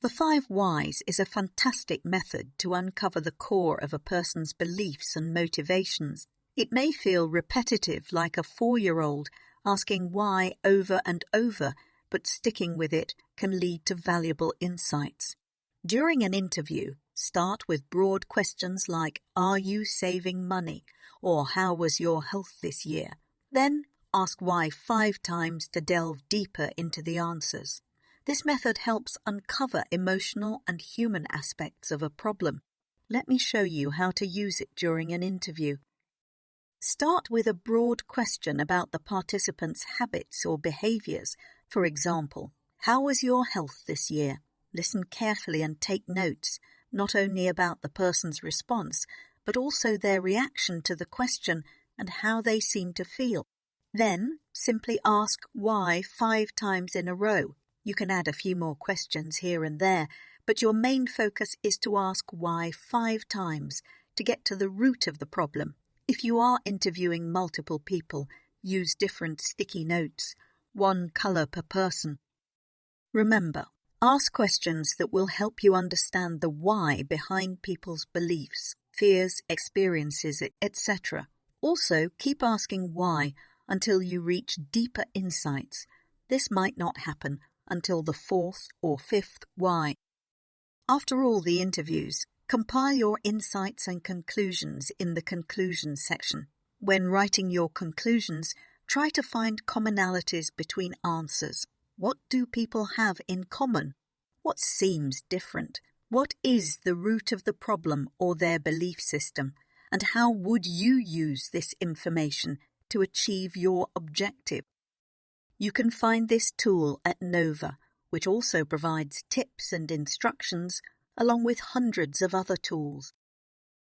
The 5 whys is a fantastic method to uncover the core of a person's beliefs and motivations. It may feel repetitive, like a 4-year-old asking why over and over, but sticking with it can lead to valuable insights. During an interview, start with broad questions like, "Are you saving money?" or "How was your health this year?" Then ask why 5 times to delve deeper into the answers. This method helps uncover emotional and human aspects of a problem. Let me show you how to use it during an interview. Start with a broad question about the participant's habits or behaviors. For example, "How was your health this year?" Listen carefully and take notes, not only about the person's response, but also their reaction to the question and how they seem to feel. Then simply ask why 5 times in a row. You can add a few more questions here and there, but your main focus is to ask why 5 times to get to the root of the problem. If you are interviewing multiple people, use different sticky notes, 1 color per person. Remember, ask questions that will help you understand the why behind people's beliefs, fears, experiences, etc. Also, keep asking why until you reach deeper insights. This might not happen until the 4th or 5th why. After all the interviews, compile your insights and conclusions in the conclusions section. When writing your conclusions, try to find commonalities between answers. What do people have in common? What seems different? What is the root of the problem or their belief system? And how would you use this information to achieve your objective? You can find this tool at Nova, which also provides tips and instructions along with hundreds of other tools.